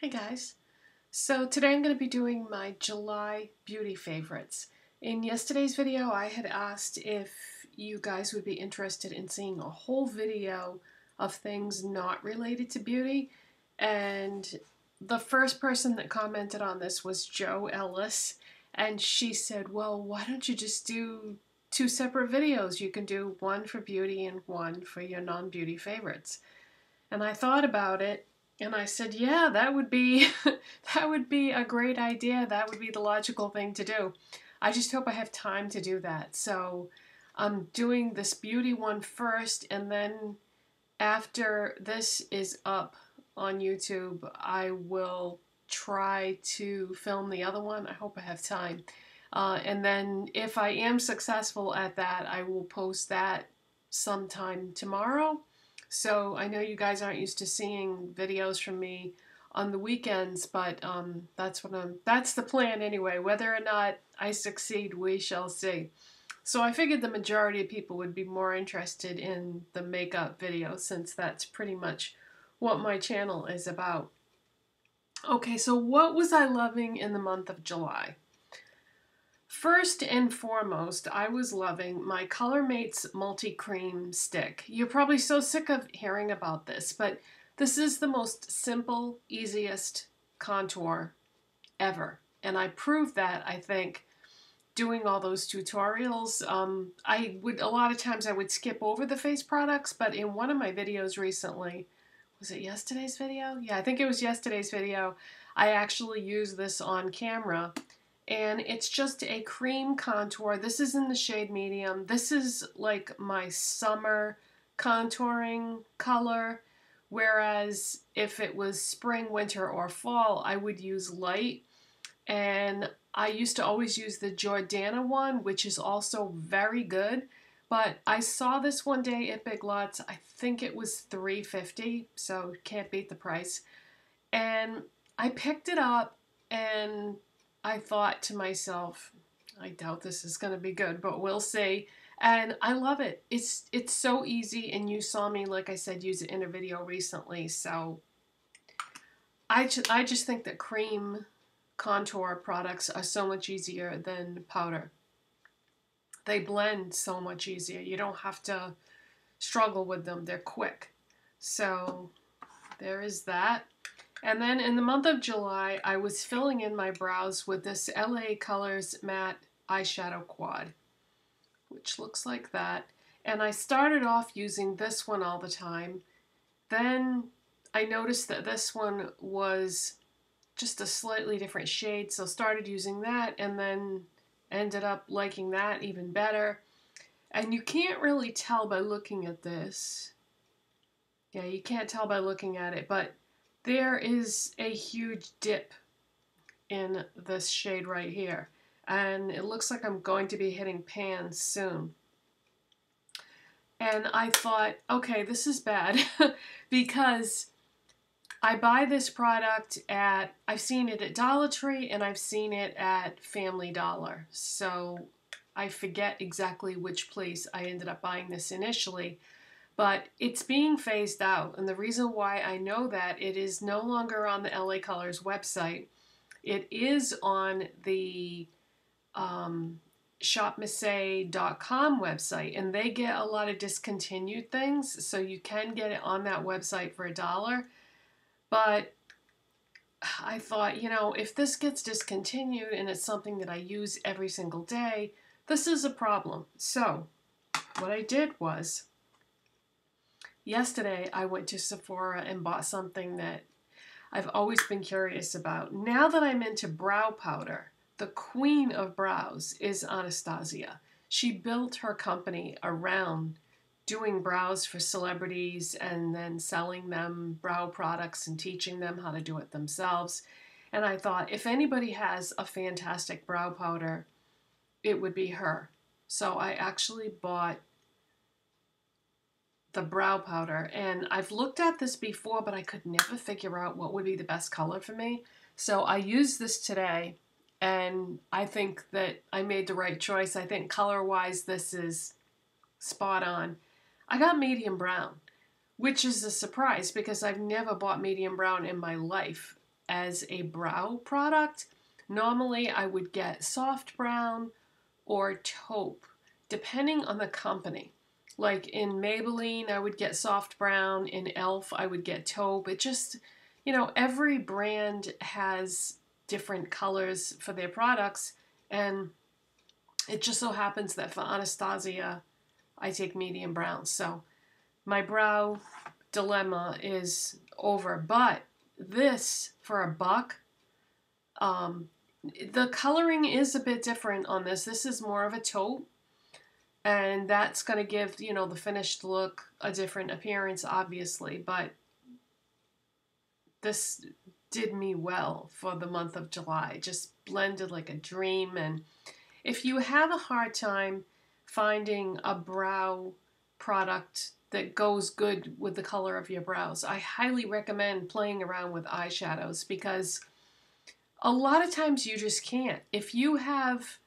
Hey guys, so today I'm going to be doing my July beauty favorites. In yesterday's video I had asked if you guys would be interested in seeing a whole video of things not related to beauty, and the first person that commented on this was Joe Ellis, and she said, well, why don't you just do two separate videos? You can do one for beauty and one for your non-beauty favorites. And I thought about it and I said, yeah, that would be that would be a great idea. That would be the logical thing to do. I just hope I have time to do that. So I'm doing this beauty one first, and then after this is up on YouTube, I will try to film the other one. I hope I have time. And then if I am successful at that, I will post that sometime tomorrow. So I know you guys aren't used to seeing videos from me on the weekends, but that's the plan anyway. Whether or not I succeed, we shall see. So I figured the majority of people would be more interested in the makeup video, since that's pretty much what my channel is about. Okay, so what was I loving in the month of July? First and foremost, I was loving my Colormates multi-cream stick. You're probably so sick of hearing about this, but this is the most simple, easiest contour ever. And I proved that, I think, doing all those tutorials. A lot of times I would skip over the face products, but in one of my videos recently, was it yesterday's video? Yeah, I think it was yesterday's video. I actually used this on camera. And it's just a cream contour. This is in the shade medium. This is like my summer contouring color, whereas if it was spring, winter, or fall, I would use light. And I used to always use the Jordana one, which is also very good. But I saw this one day at Big Lots. I think it was $3.50, so can't beat the price. And I picked it up and I thought to myself, I doubt this is going to be good, but we'll see. And I love it. It's so easy, and you saw me, like I said, use it in a video recently. So I just think that cream contour products are so much easier than powder. They blend so much easier. You don't have to struggle with them. They're quick. So there is that. And then in the month of July, I was filling in my brows with this LA Colors Matte Eyeshadow Quad, which looks like that. And I started off using this one all the time. Then I noticed that this one was just a slightly different shade, so started using that, and then ended up liking that even better. And you can't really tell by looking at this. Yeah, you can't tell by looking at it, but there is a huge dip in this shade right here, and it looks like I'm going to be hitting pan soon. And I thought, okay, this is bad because I buy this product at, I've seen it at Dollar Tree and I've seen it at Family Dollar. So I forget exactly which place I ended up buying this initially. But it's being phased out, and the reason why I know that, it is no longer on the LA Colors website. It is on the shopmissy.com website, and they get a lot of discontinued things, so you can get it on that website for $1. But I thought, you know, if this gets discontinued and it's something that I use every single day, this is a problem. So what I did was, yesterday, I went to Sephora and bought something that I've always been curious about. Now that I'm into brow powder, the queen of brows is Anastasia. She built her company around doing brows for celebrities and then selling them brow products and teaching them how to do it themselves. And I thought, if anybody has a fantastic brow powder, it would be her. So I actually bought the brow powder, and I've looked at this before, but I could never figure out what would be the best color for me. So I used this today, and I think that I made the right choice. I think color-wise, this is spot on. I got medium brown, which is a surprise because I've never bought medium brown in my life. as a brow product. Normally I would get soft brown or taupe, depending on the company. Like in Maybelline, I would get soft brown. In e.l.f., I would get taupe. It just, you know, every brand has different colors for their products. And it just so happens that for Anastasia, I take medium brown. So my brow dilemma is over. But this, for $1, the coloring is a bit different on this. This is more of a taupe. And that's going to give, you know, the finished look a different appearance, obviously. But this did me well for the month of July. Just blended like a dream. And if you have a hard time finding a brow product that goes good with the color of your brows, I highly recommend playing around with eyeshadows, because a lot of times you just can't. If you have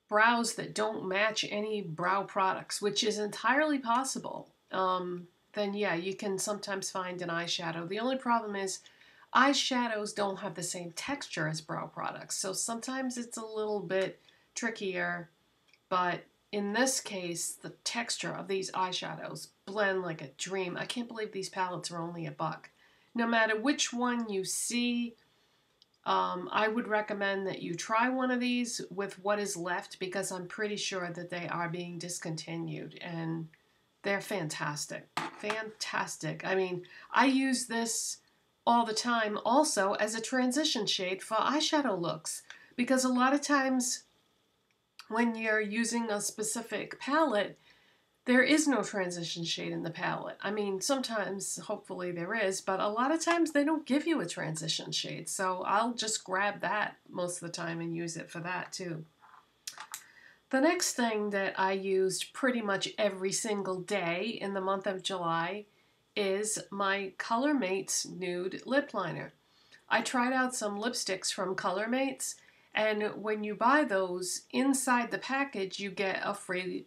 brows that don't match any brow products, which is entirely possible, then yeah, you can sometimes find an eyeshadow. The only problem is eyeshadows don't have the same texture as brow products, so sometimes it's a little bit trickier. But in this case, the texture of these eyeshadows blend like a dream. I can't believe these palettes are only $1. No matter which one you see, I would recommend that you try one of these with what is left, because I'm pretty sure that they are being discontinued, and they're fantastic. Fantastic. I mean, I use this all the time also as a transition shade for eyeshadow looks, because a lot of times when you're using a specific palette, there is no transition shade in the palette. I mean, sometimes, hopefully there is, but a lot of times they don't give you a transition shade. So I'll just grab that most of the time and use it for that too. The next thing that I used pretty much every single day in the month of July is my Colormates Nude Lip Liner. I tried out some lipsticks from Colormates, and when you buy those, inside the package you get a free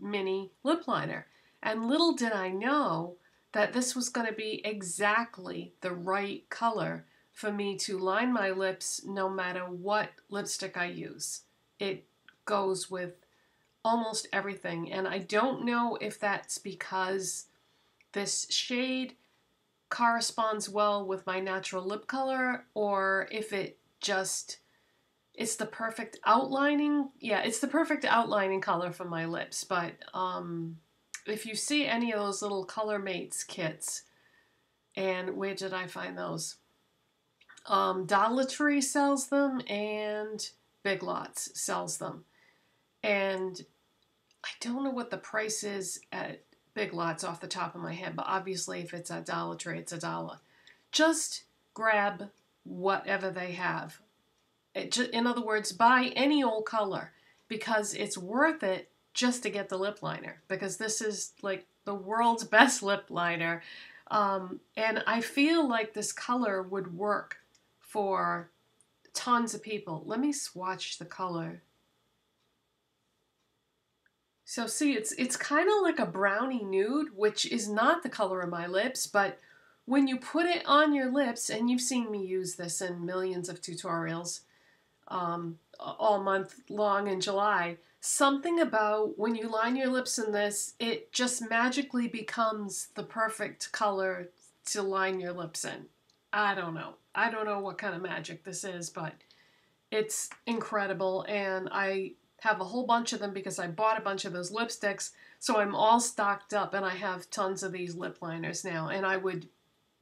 mini lip liner. And little did I know that this was going to be exactly the right color for me to line my lips no matter what lipstick I use. It goes with almost everything, and I don't know if that's because this shade corresponds well with my natural lip color, or if it's the perfect outlining. Yeah, it's the perfect outlining color for my lips. But if you see any of those little Colormates kits, and where did I find those? Dollar Tree sells them, and Big Lots sells them. And I don't know what the price is at Big Lots off the top of my head, but obviously if it's at Dollar Tree, it's $1. Just grab whatever they have. In other words, buy any old color, because it's worth it just to get the lip liner, because this is like the world's best lip liner. And I feel like this color would work for tons of people. Let me swatch the color. So see, it's kind of like a brownie nude, which is not the color of my lips, but when you put it on your lips, and you've seen me use this in millions of tutorials all month long in July, something about when you line your lips in this, it just magically becomes the perfect color to line your lips in. I don't know. I don't know what kind of magic this is, but it's incredible, and I have a whole bunch of them because I bought a bunch of those lipsticks, so I'm all stocked up, and I have tons of these lip liners now, and I would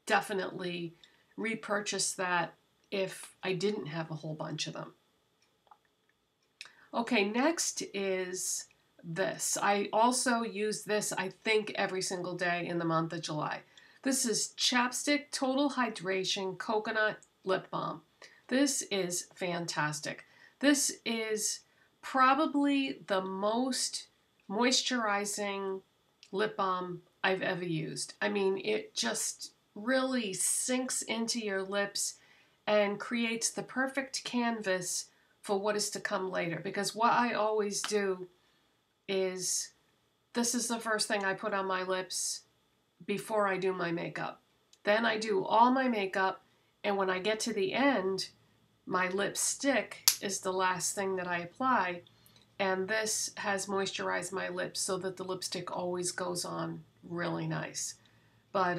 definitely repurchase that if I didn't have a whole bunch of them. Okay, next is this. I also use this, I think, every single day in the month of July. This is Chapstick Total Hydration Coconut Lip Balm. This is fantastic. This is probably the most moisturizing lip balm I've ever used. I mean, it just really sinks into your lips and creates the perfect canvas for what is to come later. Because what I always do is, this is the first thing I put on my lips before I do my makeup. Then I do all my makeup, And when I get to the end, my lipstick is the last thing that I apply. And this has moisturized my lips so that the lipstick always goes on really nice. But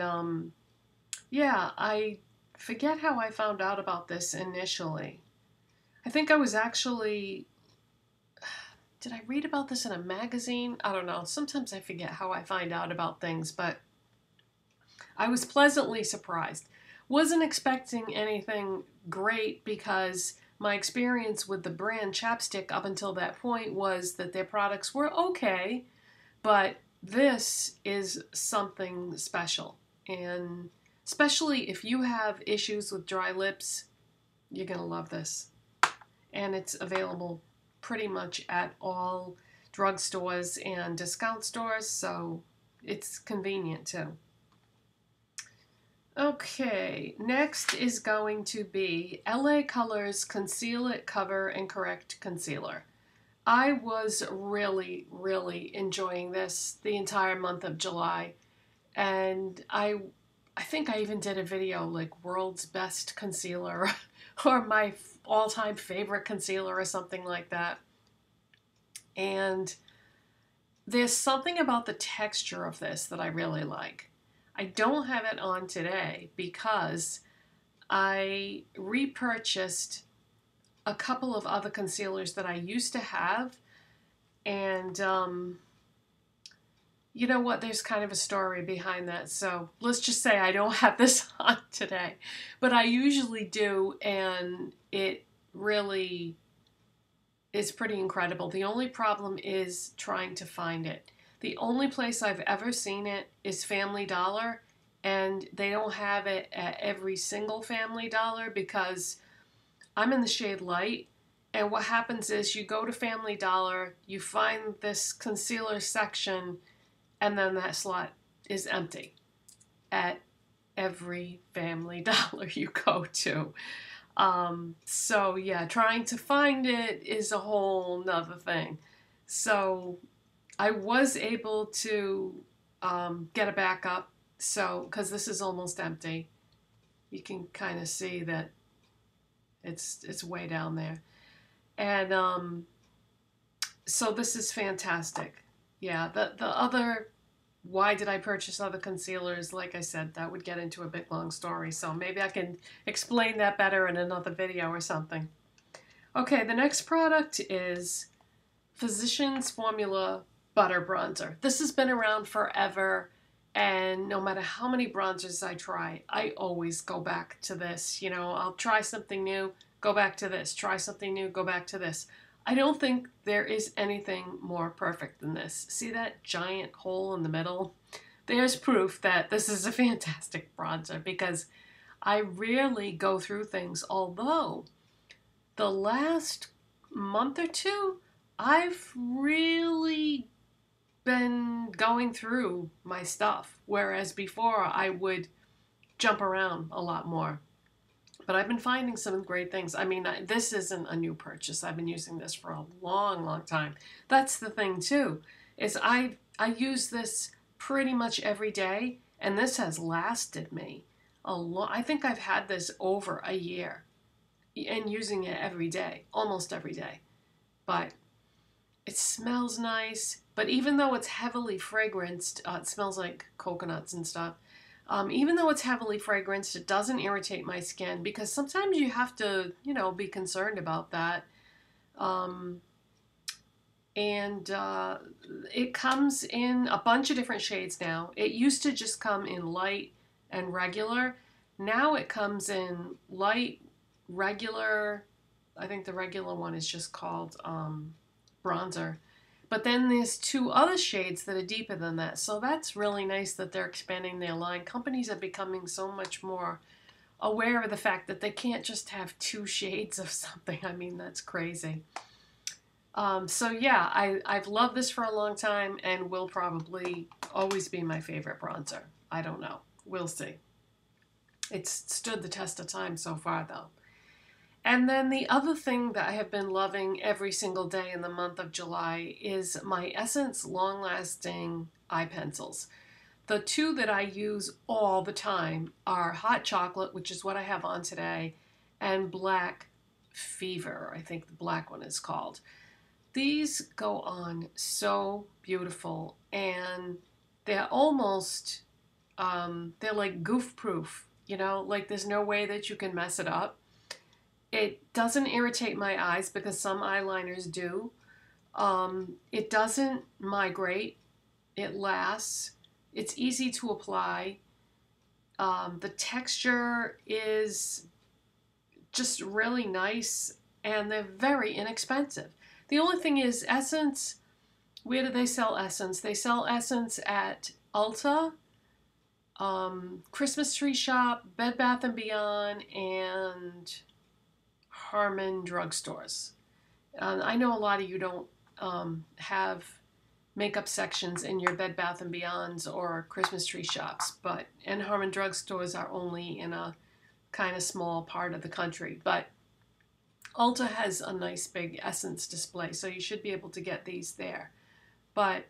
yeah, I forget how I found out about this initially. I think I was actually, did I read about this in a magazine? I don't know. Sometimes I forget how I find out about things, but I was pleasantly surprised. Wasn't expecting anything great because my experience with the brand Chapstick up until that point was that their products were okay, but this is something special. And especially if you have issues with dry lips, you're going to love this. And it's available pretty much at all drugstores and discount stores, so it's convenient too. Okay, next is going to be LA Colors Conceal It, Cover, and Correct Concealer. I was really, really enjoying this the entire month of July, and I think I even did a video like World's Best Concealer or my all-time favorite concealer or something like that. And there's something about the texture of this that I really like. I don't have it on today because I repurchased a couple of other concealers that I used to have, and you know what, there's kind of a story behind that, so let's just say I don't have this on today, but I usually do, and it really is pretty incredible. The only problem is trying to find it. The only place I've ever seen it is Family Dollar, and they don't have it at every single Family Dollar because I'm in the shade light, and what happens is you go to Family Dollar, you find this concealer section, and then that slot is empty at every Family Dollar you go to. So yeah, trying to find it is a whole nother thing. So I was able to get a backup, so because this is almost empty, you can kind of see that it's way down there, and so this is fantastic. Yeah, the other, why did I purchase other concealers? Like I said, that would get into a big long story, so maybe I can explain that better in another video or something. Okay, the next product is Physicians Formula Butter Bronzer. This has been around forever, and no matter how many bronzers I try, I always go back to this. You know, I'll try something new, go back to this, try something new, go back to this. I don't think there is anything more perfect than this. See that giant hole in the middle? There's proof that this is a fantastic bronzer because I rarely go through things, although the last month or two, I've really been going through my stuff, whereas before I would jump around a lot more. But I've been finding some great things. I mean, this isn't a new purchase. I've been using this for a long, long time. That's the thing too, is I use this pretty much every day, and this has lasted me a lot. I think I've had this over a year and using it every day, almost every day. But it smells nice, but even though it's heavily fragranced, it smells like coconuts and stuff. Even though it's heavily fragranced, it doesn't irritate my skin because sometimes you have to, you know, be concerned about that. It comes in a bunch of different shades now. It used to just come in light and regular. Now it comes in light, regular. I think the regular one is just called bronzer. But then there's two other shades that are deeper than that. So that's really nice that they're expanding their line. Companies are becoming so much more aware of the fact that they can't just have two shades of something. I mean, that's crazy. So yeah, I've loved this for a long time and will probably always be my favorite bronzer. I don't know. We'll see. It's stood the test of time so far, though. And then the other thing that I have been loving every single day in the month of July is my Essence Long Lasting Eye Pencils. The two that I use all the time are Hot Chocolate, which is what I have on today, and Black Fever, I think the black one is called. These go on so beautiful, and they're almost, they're like goof proof, you know, like there's no way that you can mess it up. It doesn't irritate my eyes because some eyeliners do. It doesn't migrate. It lasts. It's easy to apply. The texture is just really nice, and they're very inexpensive. The only thing is Essence, where do they sell Essence? They sell Essence at Ulta, Christmas Tree Shop, Bed Bath & Beyond, and Harmon drugstores. I know a lot of you don't have makeup sections in your Bed Bath & Beyonds or Christmas Tree shops, and Harmon drugstores are only in a kind of small part of the country. But Ulta has a nice big Essence display, so you should be able to get these there. But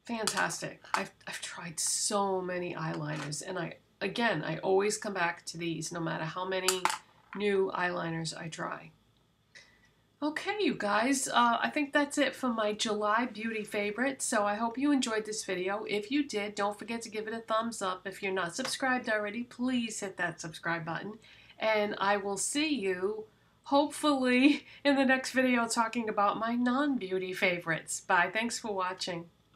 fantastic. I've tried so many eyeliners, and I always come back to these no matter how many new eyeliners I try. Okay, you guys, I think that's it for my July beauty favorites. So I hope you enjoyed this video. If you did, don't forget to give it a thumbs up. If you're not subscribed already, please hit that subscribe button. And I will see you, hopefully, in the next video talking about my non-beauty favorites. Bye. Thanks for watching.